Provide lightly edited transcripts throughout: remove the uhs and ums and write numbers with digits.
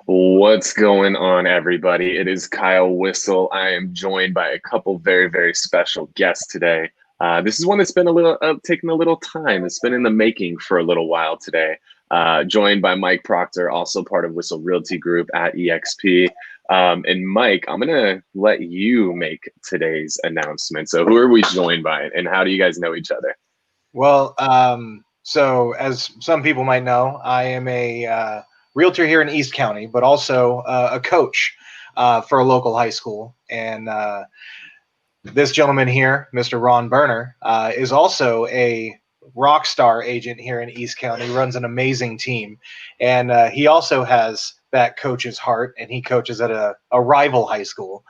What's going on, everybody? It is Kyle Whistle. I am joined by a couple very, very special guests today. This is one that's been taking a little time. It's been in the making for a little while today. Joined by Mike Proctor, also part of Whistle Realty Group at eXp. And Mike, I'm gonna let you make today's announcement. So, who are we joined by, and how do you guys know each other? Well, so as some people might know, I am a realtor here in East County, but also a coach for a local high school. And this gentleman here, Mr. Ron Berner, is also a rock star agent here in East County, runs an amazing team. And he also has that coach's heart, and he coaches at a rival high school.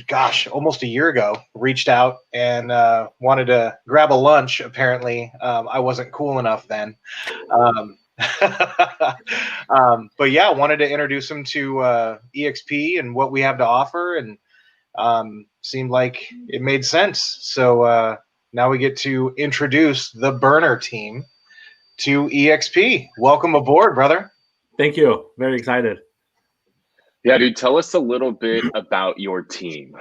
Gosh, almost a year ago, reached out and wanted to grab a lunch. Apparently, I wasn't cool enough then. But yeah, wanted to introduce him to eXp and what we have to offer, and seemed like it made sense. So now we get to introduce the Burner team to eXp. Welcome aboard, brother. Thank you. Very excited. Yeah, dude, tell us a little bit about your team.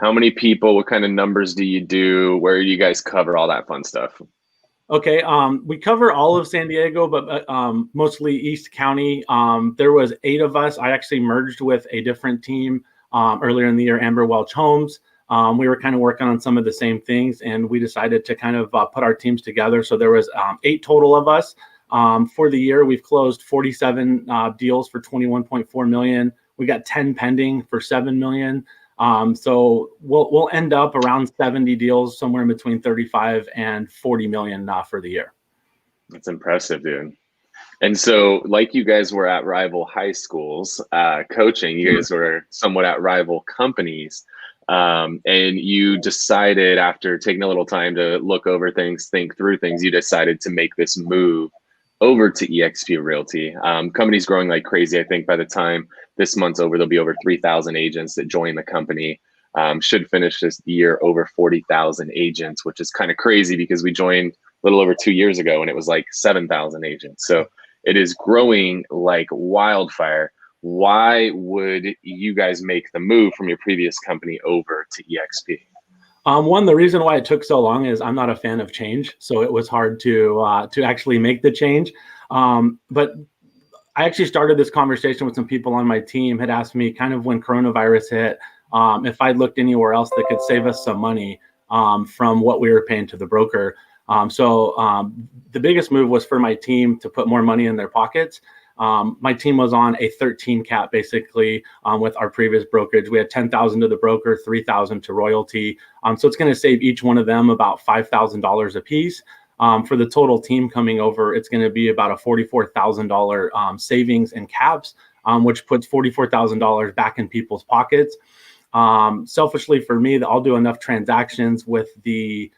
How many people, what kind of numbers do you do? Where do you guys cover all that fun stuff? Okay, we cover all of San Diego, but mostly East County. There was 8 of us. I actually merged with a different team earlier in the year, Amber Welch Homes. We were kind of working on some of the same things, and we decided to kind of put our teams together. So there was 8 total of us. For the year, we've closed 47 deals for $21.4 million. We got 10 pending for $7 million. So we'll end up around 70 deals, somewhere in between 35 and 40 million for the year. That's impressive, dude. And so, like you guys were at rival high schools coaching, you guys were somewhat at rival companies. And you decided, after taking a little time to look over things, think through things, you decided to make this move over to eXp Realty. Company's growing like crazy. I think by the time this month's over, there'll be over 3,000 agents that join the company. Should finish this year over 40,000 agents, which is kind of crazy because we joined a little over 2 years ago and it was like 7,000 agents. So it is growing like wildfire. Why would you guys make the move from your previous company over to eXp? One, the reason why it took so long is I'm not a fan of change, so it was hard to actually make the change. But I actually started this conversation with some people on my team, had asked me kind of when coronavirus hit, if I looked anywhere else that could save us some money from what we were paying to the broker. So the biggest move was for my team to put more money in their pockets. My team was on a 13 cap basically with our previous brokerage. We had 10,000 to the broker, 3,000 to royalty. So it's going to save each one of them about $5,000 a piece. For the total team coming over, it's going to be about a $44,000 savings in caps, which puts $44,000 back in people's pockets. Selfishly for me, I'll do enough transactions with eXp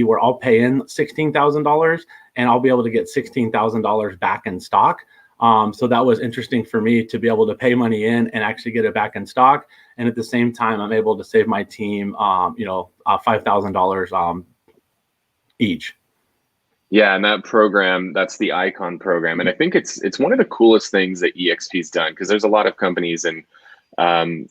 where I'll pay in $16,000 and I'll be able to get $16,000 back in stock. So that was interesting for me to be able to pay money in and actually get it back in stock. And at the same time, I'm able to save my team, $5,000 each. Yeah, and that program, that's the Icon program. And I think it's one of the coolest things that eXp's done, because there's a lot of companies, and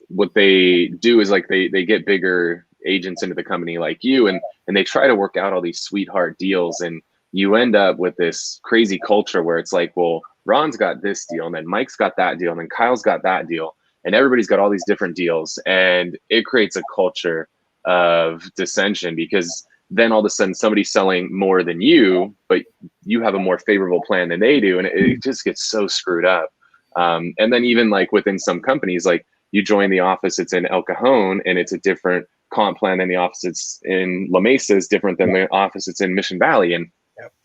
what they do is like they get bigger agents into the company like you, and they try to work out all these sweetheart deals, and you end up with this crazy culture where it's like, well, Ron's got this deal, and then Mike's got that deal, and then Kyle's got that deal, and everybody's got all these different deals, and it creates a culture of dissension, because then all of a sudden somebody's selling more than you, but you have a more favorable plan than they do, and it just gets so screwed up. And then even like within some companies, like you join the office, it's in El Cajon, and it's a different comp plan than the office it's in La Mesa is different than the office it's in Mission Valley. And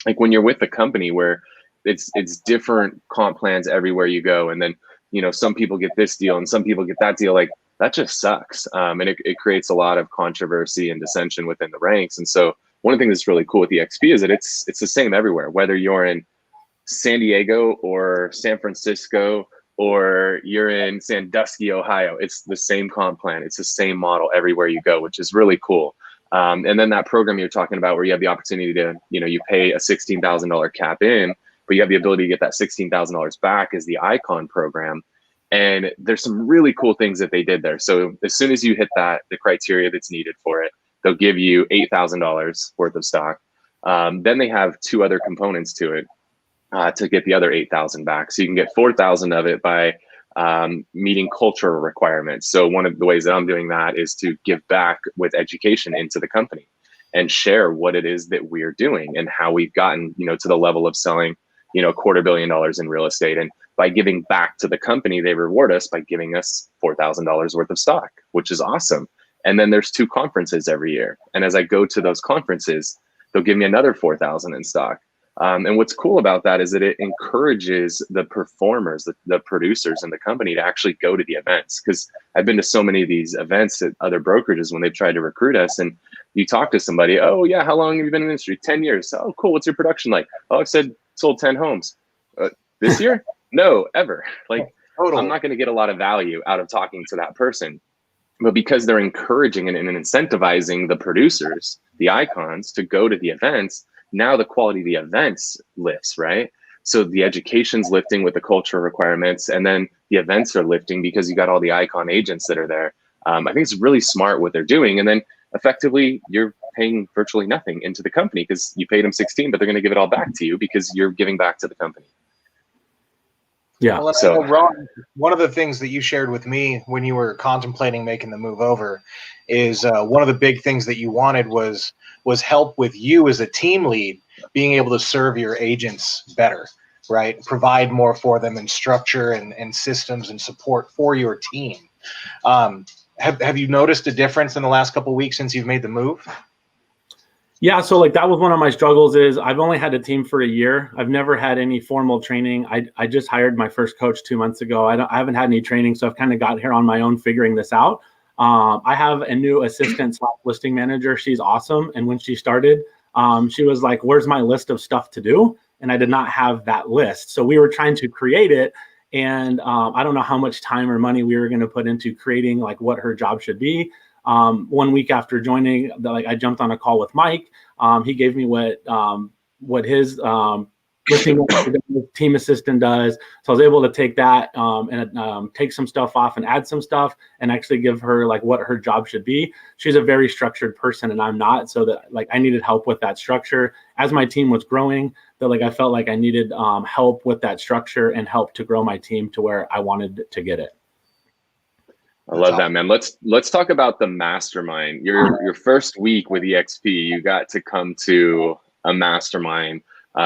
like when you're with a company where it's different comp plans everywhere you go, and then some people get this deal and some people get that deal, like that just sucks. And it creates a lot of controversy and dissension within the ranks. And so one of the things that's really cool with the eXp is that it's the same everywhere, whether you're in San Diego or San Francisco or you're in Sandusky, Ohio. It's the same comp plan. It's the same model everywhere you go, which is really cool. And then that program you're talking about where you have the opportunity to, you pay a $16,000 cap in, but you have the ability to get that $16,000 back is the Icon program. And there's some really cool things that they did there. So as soon as you hit the criteria that's needed for it, they'll give you $8,000 worth of stock. Then they have two other components to it to get the other 8,000 back. So you can get 4,000 of it by meeting cultural requirements. So one of the ways that I'm doing that is to give back with education into the company and share what it is that we're doing and how we've gotten, to the level of selling, $250 million in real estate. And by giving back to the company, they reward us by giving us $4,000 worth of stock, which is awesome. And then there's 2 conferences every year. And as I go to those conferences, they'll give me another 4,000 in stock. And what's cool about that is that it encourages the performers, the producers in the company to actually go to the events. Because I've been to so many of these events at other brokerages when they've tried to recruit us, and you talk to somebody, oh yeah, how long have you been in the industry? 10 years. Oh, cool. What's your production like? Oh, I've sold 10 homes. This year? No, ever. Like, totally. I'm not going to get a lot of value out of talking to that person. But because they're encouraging and incentivizing the producers, the icons, to go to the events, now the quality of the events lifts, right? So the education's lifting with the cultural requirements, and then the events are lifting because you got all the icon agents that are there. I think it's really smart what they're doing. And then effectively you're paying virtually nothing into the company because you paid them 16, but they're going to give it all back to you because you're giving back to the company. Yeah. Well, so Ron, one of the things that you shared with me when you were contemplating making the move over is one of the big things that you wanted was help with you as a team lead, being able to serve your agents better, right? Provide more for them in structure and systems and support for your team. Have you noticed a difference in the last couple of weeks since you've made the move? Yeah, so like that was one of my struggles is I've only had a team for a year. I've never had any formal training. I just hired my first coach 2 months ago. I haven't had any training, so I've kind of got here on my own figuring this out. I have a new assistant / listing manager. She's awesome. And when she started, she was like, where's my list of stuff to do? And I did not have that list. So we were trying to create it. And I don't know how much time or money we were going to put into creating like what her job should be. 1 week after joining, I jumped on a call with Mike. He gave me what his listing team assistant does. So I was able to take that and take some stuff off and add some stuff and actually give her like what her job should be. She's a very structured person and I'm not. So that like I needed help with that structure as my team was growing. That like I felt like I needed help with that structure and help to grow my team to where I wanted to get it. I love that, man. Let's talk about the mastermind. Your first week with eXp, you got to come to a mastermind,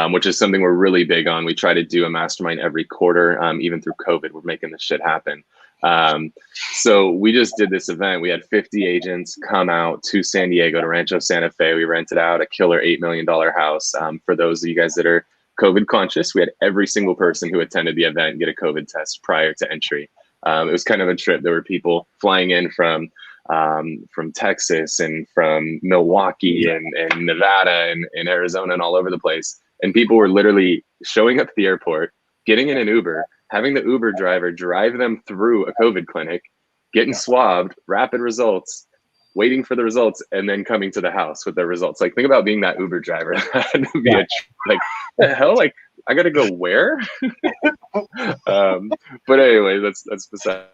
which is something we're really big on. We try to do a mastermind every quarter, even through COVID. We're making this shit happen. So we just did this event. We had 50 agents come out to San Diego, to Rancho Santa Fe. We rented out a killer $8 million house. For those of you guys that are COVID conscious, we had every single person who attended the event get a COVID test prior to entry. It was kind of a trip. There were people flying in from Texas and from Milwaukee and Nevada and Arizona and all over the place. And people were literally showing up at the airport, getting in an Uber, having the Uber driver drive them through a COVID clinic, getting swabbed, rapid results, waiting for the results, and then coming to the house with their results. Like, think about being that Uber driver. That would be like, the hell? Like, I got to go where? But anyway, that's beside.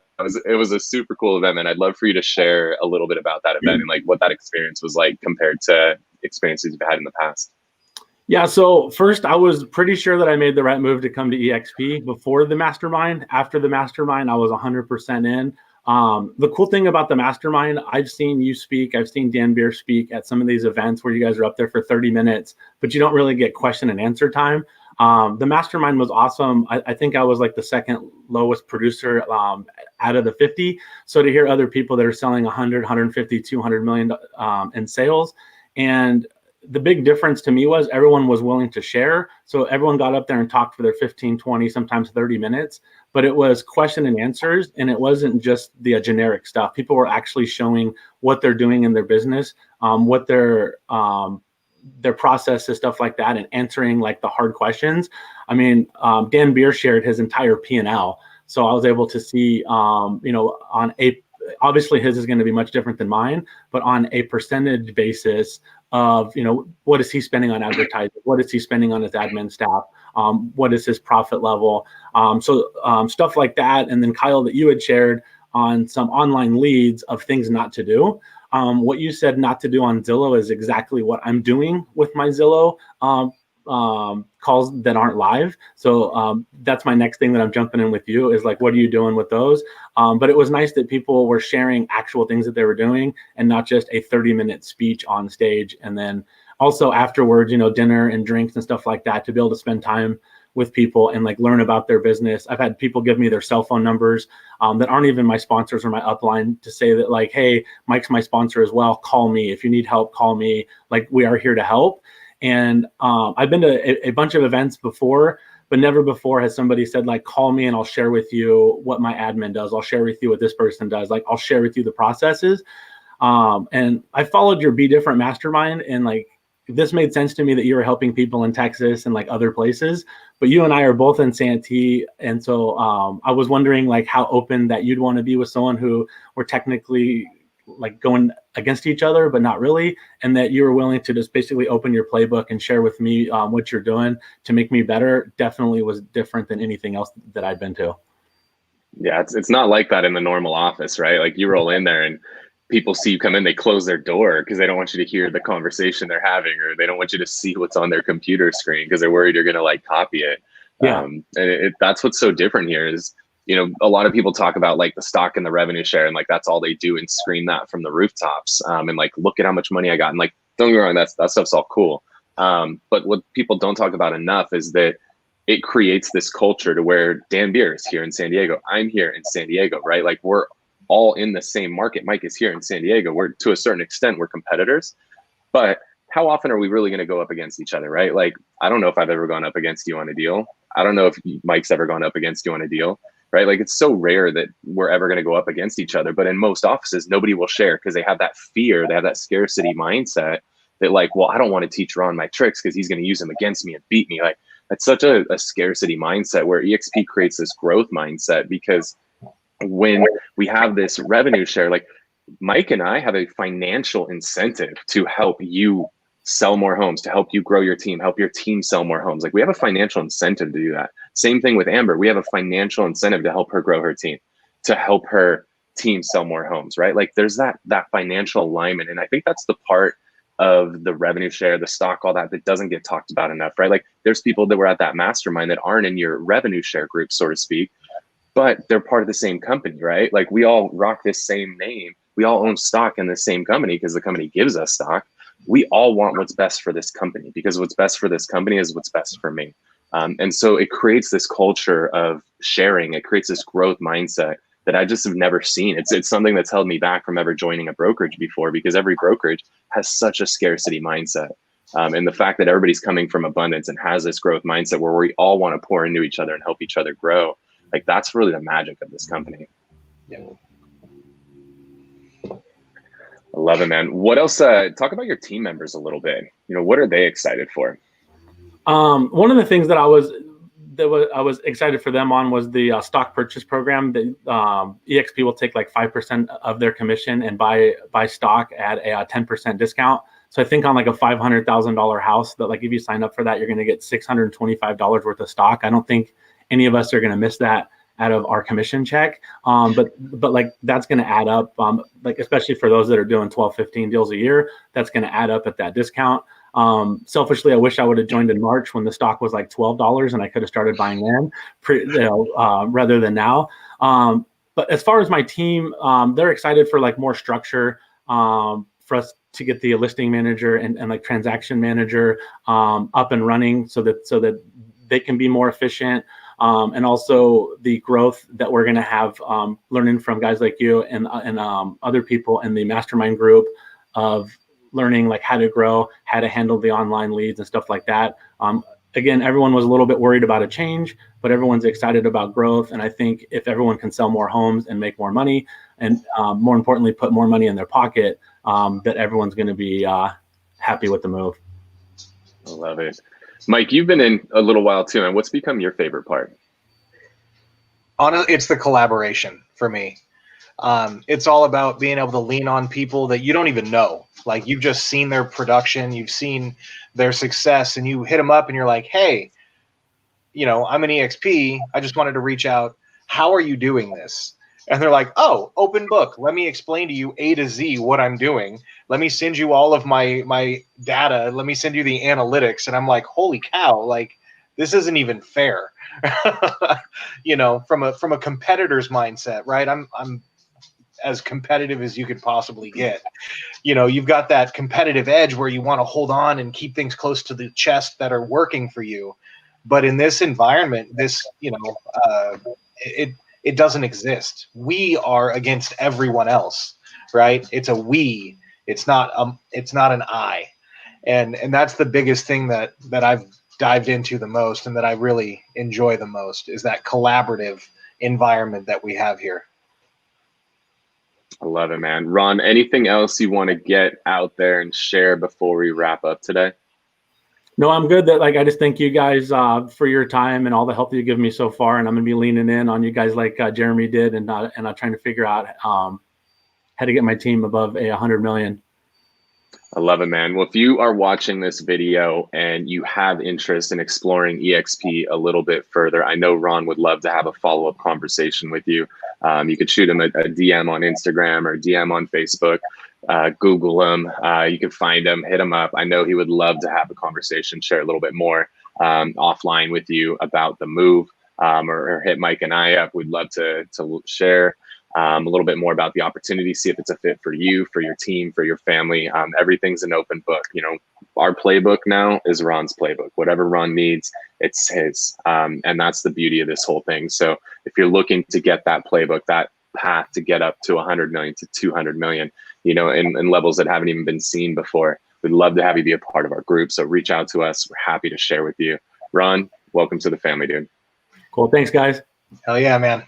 It was a super cool event, and I'd love for you to share a little bit about that event and like what that experience was like compared to experiences you've had in the past. Yeah, so first I was pretty sure that I made the right move to come to eXp before the mastermind. After the mastermind, I was 100% in. The cool thing about the mastermind, I've seen you speak, I've seen Dan Beer speak at some of these events where you guys are up there for 30 minutes, but you don't really get question and answer time. The mastermind was awesome. I think I was like the second lowest producer out of the 50. So to hear other people that are selling 100, 150, 200 million in sales. And the big difference to me was everyone was willing to share. So everyone got up there and talked for their 15, 20, sometimes 30 minutes, but it was question and answers. And it wasn't just the generic stuff. People were actually showing what they're doing in their business, what their process is, stuff like that, and answering like the hard questions. I mean, Dan Beer shared his entire P&L. So I was able to see, obviously his is going to be much different than mine, but on a percentage basis, of, what is he spending on advertising? What is he spending on his admin staff? What is his profit level? So stuff like that. And then Kyle, that you had shared on some online leads of things not to do. What you said not to do on Zillow is exactly what I'm doing with my Zillow calls that aren't live. So that's my next thing that I'm jumping in with you is like, what are you doing with those? But it was nice that people were sharing actual things that they were doing and not just a 30-minute speech on stage. And then also afterwards, dinner and drinks and stuff like that, to be able to spend time with people and like learn about their business. I've had people give me their cell phone numbers that aren't even my sponsors or my upline, to say that like, hey, Mike's my sponsor as well. Call me. If you need help, call me. Like, we are here to help. And I've been to a bunch of events before, but never before has somebody said like, call me and I'll share with you what my admin does. I'll share with you what this person does. Like, I'll share with you the processes. And I followed your Be Different Mastermind, and like, this made sense to me that you were helping people in Texas and like other places, but you and I are both in Santee. And so I was wondering like how open that you'd want to be with someone who we're technically like going against each other, but not really. And that you were willing to just basically open your playbook and share with me what you're doing to make me better. Definitely was different than anything else that I'd been to. Yeah, it's not like that in the normal office, right? Like, you roll in there and people see you come in, they close their door because they don't want you to hear the conversation they're having, or they don't want you to see what's on their computer screen because they're worried you're going to like copy it. Yeah. And that's what's so different here is, a lot of people talk about like the stock and the revenue share, and like that's all they do and scream that from the rooftops. And like, look at how much money I got. And like, don't get me wrong, that stuff's all cool. But what people don't talk about enough is that it creates this culture to where Dan Beer is here in San Diego. I'm here in San Diego, right? Like, we're all in the same market. Mike is here in San Diego. We're, to a certain extent, we're competitors, but how often are we really going to go up against each other, right? Like, I don't know if I've ever gone up against you on a deal. I don't know if Mike's ever gone up against you on a deal, right? Like, it's so rare that we're ever going to go up against each other. But in most offices, nobody will share because they have that fear, they have that scarcity mindset that like, well, I don't want to teach Ron my tricks because he's going to use them against me and beat me. Like, that's such a scarcity mindset, where eXp creates this growth mindset, because when we have this revenue share, like, Mike and I have a financial incentive to help you sell more homes, to help you grow your team, help your team sell more homes. Like, we have a financial incentive to do that. Same thing with Amber. We have a financial incentive to help her grow her team, to help her team sell more homes, right? Like, there's that financial alignment. And I think that's the part of the revenue share, the stock, all that doesn't get talked about enough, right? Like, there's people that were at that mastermind that aren't in your revenue share group, so to speak, but they're part of the same company, right? Like, we all rock this same name. We all own stock in the same company because the company gives us stock. We all want what's best for this company, because what's best for this company is what's best for me. And so it creates this culture of sharing. It creates this growth mindset that I just have never seen. It's something that's held me back from ever joining a brokerage before, because every brokerage has such a scarcity mindset. And the fact that everybody's coming from abundance and has this growth mindset where we all want to pour into each other and help each other grow, like, that's really the magic of this company. Yeah. I love it, man. What else? Talk about your team members a little bit. What are they excited for? One of the things that I was excited for them on was the stock purchase program. That eXp will take like 5% of their commission and buy stock at a 10% discount. So I think on like a $500,000 house, that like if you sign up for that, you're going to get $625 worth of stock. I don't think any of us are going to miss that out of our commission check. But like, that's going to add up, like, especially for those that are doing 12, 15 deals a year, that's going to add up at that discount. Selfishly, I wish I would have joined in March when the stock was like $12 and I could have started buying then, rather than now. But as far as my team, they're excited for like more structure, for us to get the listing manager and like transaction manager up and running, so that they can be more efficient. And also the growth that we're going to have, learning from guys like you and other people in the mastermind group, of learning like how to grow, how to handle the online leads and stuff like that. Again, everyone was a little bit worried about a change, but everyone's excited about growth. And I think if everyone can sell more homes and make more money, and more importantly, put more money in their pocket, that everyone's going to be happy with the move. I love it. Mike, you've been in a little while too, and what's become your favorite part? It's the collaboration for me. It's all about being able to lean on people that you don't even know. Like, you've just seen their production, you've seen their success, and you hit them up and you're like, hey, I'm an EXP. I just wanted to reach out. How are you doing this? And they're like, oh, open book. Let me explain to you A to Z what I'm doing. Let me send you all of my data. Let me send you the analytics. And I'm like, holy cow, like, this isn't even fair. From a competitor's mindset, right? I'm as competitive as you could possibly get. You've got that competitive edge where you want to hold on and keep things close to the chest that are working for you. But in this environment, it doesn't exist. We are against everyone else, right? It's a we. It's not an I, and that's the biggest thing that I've dived into the most, and that I really enjoy the most, is that collaborative environment that we have here. I love it, man. Ron, anything else you want to get out there and share before we wrap up today? No, I'm good. I just thank you guys for your time and all the help that you give me so far. And I'm going to be leaning in on you guys like Jeremy did, and trying to figure out how to get my team above 100 million. I love it, man. Well, if you are watching this video and you have interest in exploring eXp a little bit further, I know Ron would love to have a follow-up conversation with you. You could shoot him a DM on Instagram or DM on Facebook. Google him. You can find him, hit him up. I know he would love to have a conversation, share a little bit more offline with you about the move, or hit Mike and I up. We'd love to share a little bit more about the opportunity, see if it's a fit for you, for your team, for your family. Everything's an open book. Our playbook now is Ron's playbook. Whatever Ron needs, it's his. And that's the beauty of this whole thing. So if you're looking to get that playbook, that path to get up to 100 million to 200 million, in levels that haven't even been seen before, we'd love to have you be a part of our group. So reach out to us. We're happy to share with you. Ron, welcome to the family, dude. Cool. Thanks, guys. Hell yeah, man.